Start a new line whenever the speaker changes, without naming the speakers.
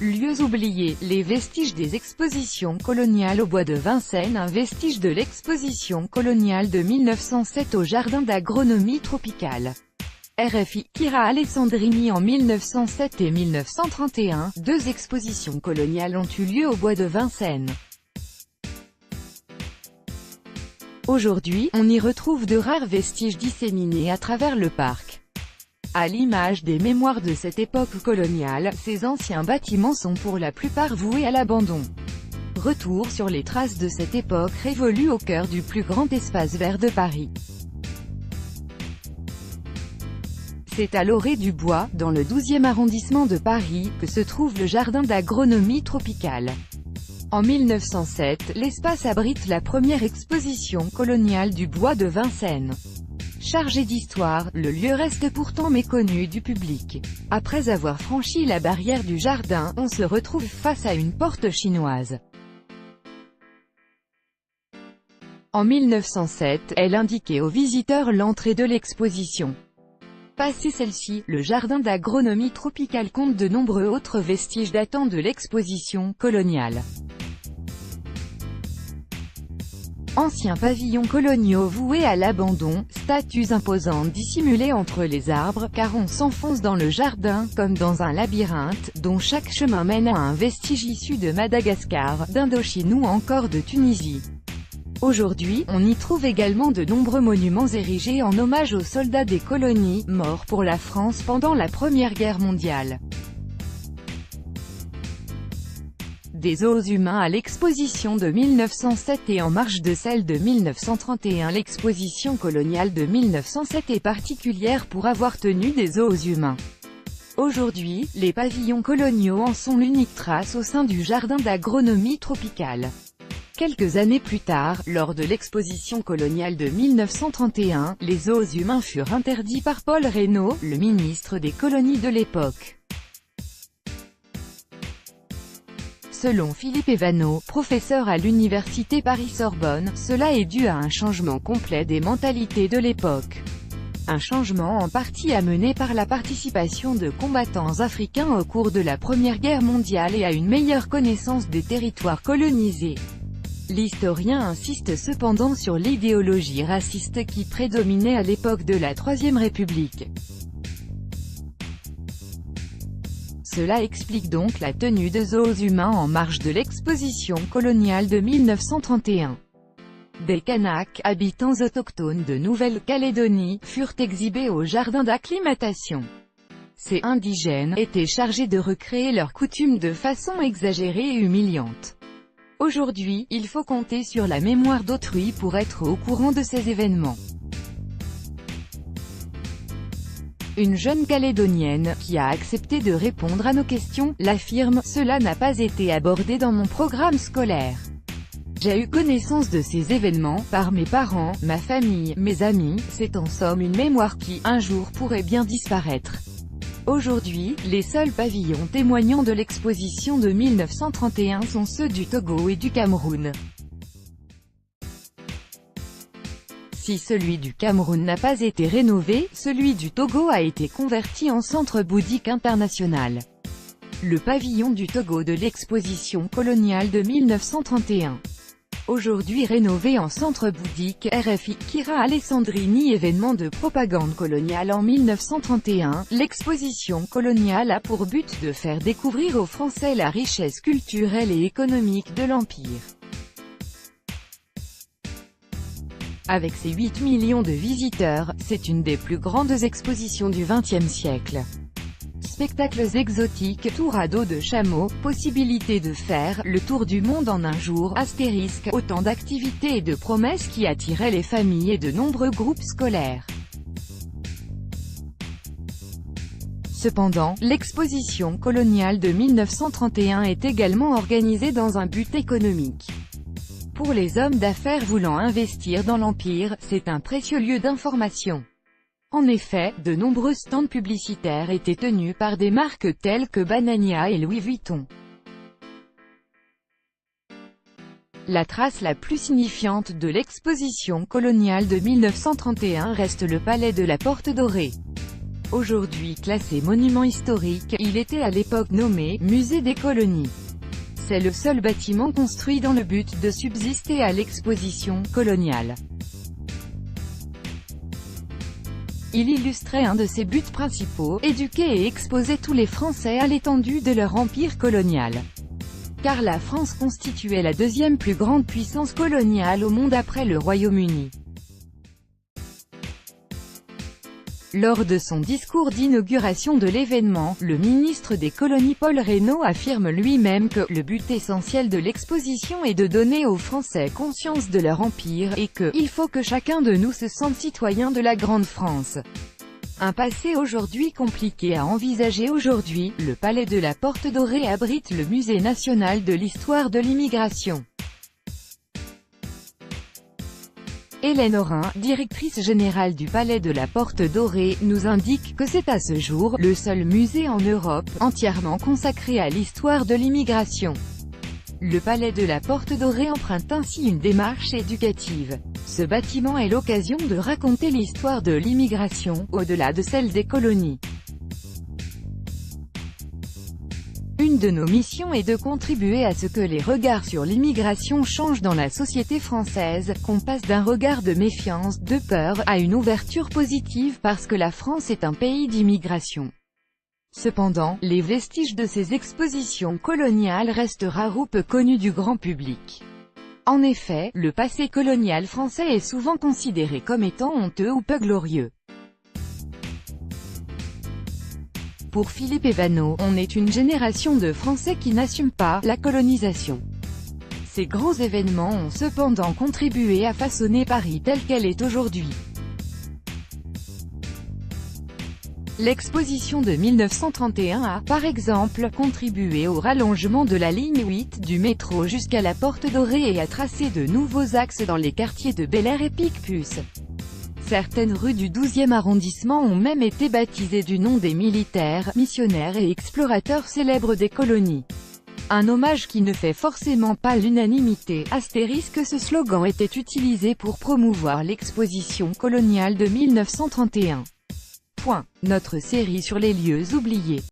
Lieux oubliés, les vestiges des expositions coloniales au bois de Vincennes. Un vestige de l'exposition coloniale de 1907 au jardin d'agronomie tropicale. RFI. Kira Alessandrini. En 1907 et 1931, deux expositions coloniales ont eu lieu au bois de Vincennes. Aujourd'hui, on y retrouve de rares vestiges disséminés à travers le parc. À l'image des mémoires de cette époque coloniale, ces anciens bâtiments sont pour la plupart voués à l'abandon. Retour sur les traces de cette époque révolue au cœur du plus grand espace vert de Paris. C'est à l'orée du Bois, dans le 12e arrondissement de Paris, que se trouve le jardin d'agronomie tropicale. En 1907, l'espace abrite la première exposition coloniale du bois de Vincennes. Chargé d'histoire, le lieu reste pourtant méconnu du public. Après avoir franchi la barrière du jardin, on se retrouve face à une porte chinoise. En 1907, elle indiquait aux visiteurs l'entrée de l'exposition. Passé celle-ci, le jardin d'agronomie tropicale compte de nombreux autres vestiges datant de l'exposition coloniale. Anciens pavillons coloniaux voués à l'abandon, statues imposantes dissimulées entre les arbres, car on s'enfonce dans le jardin, comme dans un labyrinthe, dont chaque chemin mène à un vestige issu de Madagascar, d'Indochine ou encore de Tunisie. Aujourd'hui, on y trouve également de nombreux monuments érigés en hommage aux soldats des colonies, morts pour la France pendant la Première Guerre mondiale. Des os humains à l'exposition de 1907 et en marge de celle de 1931. L'exposition coloniale de 1907 est particulière pour avoir tenu des os humains. Aujourd'hui, les pavillons coloniaux en sont l'unique trace au sein du jardin d'agronomie tropicale. Quelques années plus tard, lors de l'exposition coloniale de 1931, les os humains furent interdits par Paul Reynaud, le ministre des colonies de l'époque. Selon Philippe Evano, professeur à l'université Paris-Sorbonne, cela est dû à un changement complet des mentalités de l'époque. Un changement en partie amené par la participation de combattants africains au cours de la Première Guerre mondiale et à une meilleure connaissance des territoires colonisés. L'historien insiste cependant sur l'idéologie raciste qui prédominait à l'époque de la Troisième République. Cela explique donc la tenue de os humains en marge de l'exposition coloniale de 1931. Des Kanaks, habitants autochtones de Nouvelle-Calédonie, furent exhibés au jardin d'acclimatation. Ces indigènes étaient chargés de recréer leurs coutumes de façon exagérée et humiliante. Aujourd'hui, il faut compter sur la mémoire d'autrui pour être au courant de ces événements. Une jeune Calédonienne, qui a accepté de répondre à nos questions, l'affirme, « Cela n'a pas été abordé dans mon programme scolaire. J'ai eu connaissance de ces événements, par mes parents, ma famille, mes amis, c'est en somme une mémoire qui, un jour pourrait bien disparaître. » Aujourd'hui, les seuls pavillons témoignant de l'exposition de 1931 sont ceux du Togo et du Cameroun. Si celui du Cameroun n'a pas été rénové, celui du Togo a été converti en centre bouddhique international. Le pavillon du Togo de l'exposition coloniale de 1931. Aujourd'hui rénové en centre bouddhique. RFI. Kira Alessandrini. Événement de propagande coloniale en 1931, l'exposition coloniale a pour but de faire découvrir aux Français la richesse culturelle et économique de l'Empire. Avec ses 8 millions de visiteurs, c'est une des plus grandes expositions du XXe siècle. Spectacles exotiques, tour à dos de chameau, possibilité de faire le tour du monde en un jour, astérisque, autant d'activités et de promesses qui attiraient les familles et de nombreux groupes scolaires. Cependant, l'exposition coloniale de 1931 est également organisée dans un but économique. Pour les hommes d'affaires voulant investir dans l'Empire, c'est un précieux lieu d'information. En effet, de nombreux stands publicitaires étaient tenus par des marques telles que Banania et Louis Vuitton. La trace la plus signifiante de l'exposition coloniale de 1931 reste le palais de la Porte Dorée. Aujourd'hui classé monument historique, il était à l'époque nommé « Musée des colonies ». C'est le seul bâtiment construit dans le but de subsister à l'exposition coloniale. Il illustrait un de ses buts principaux, éduquer et exposer tous les Français à l'étendue de leur empire colonial. Car la France constituait la deuxième plus grande puissance coloniale au monde après le Royaume-Uni. Lors de son discours d'inauguration de l'événement, le ministre des Colonies Paul Reynaud affirme lui-même que « le but essentiel de l'exposition est de donner aux Français conscience de leur empire, et que « il faut que chacun de nous se sente citoyen de la Grande France ». Un passé aujourd'hui compliqué à envisager aujourd'hui, le Palais de la Porte Dorée abrite le Musée national de l'histoire de l'immigration. Hélène Aurin, directrice générale du Palais de la Porte Dorée, nous indique que c'est à ce jour le seul musée en Europe entièrement consacré à l'histoire de l'immigration. Le Palais de la Porte Dorée emprunte ainsi une démarche éducative. Ce bâtiment est l'occasion de raconter l'histoire de l'immigration, au-delà de celle des colonies. Une de nos missions est de contribuer à ce que les regards sur l'immigration changent dans la société française, qu'on passe d'un regard de méfiance, de peur, à une ouverture positive parce que la France est un pays d'immigration. Cependant, les vestiges de ces expositions coloniales restent rares ou peu connus du grand public. En effet, le passé colonial français est souvent considéré comme étant honteux ou peu glorieux. Pour Philippe Evano, on est une génération de Français qui n'assument pas la colonisation. Ces grands événements ont cependant contribué à façonner Paris telle qu'elle est aujourd'hui. L'exposition de 1931 a, par exemple, contribué au rallongement de la ligne 8 du métro jusqu'à la Porte Dorée et a tracé de nouveaux axes dans les quartiers de Bel-Air et Picpus. Certaines rues du 12e arrondissement ont même été baptisées du nom des militaires, missionnaires et explorateurs célèbres des colonies. Un hommage qui ne fait forcément pas l'unanimité. Astérisque, ce slogan était utilisé pour promouvoir l'exposition coloniale de 1931. Notre série sur les lieux oubliés.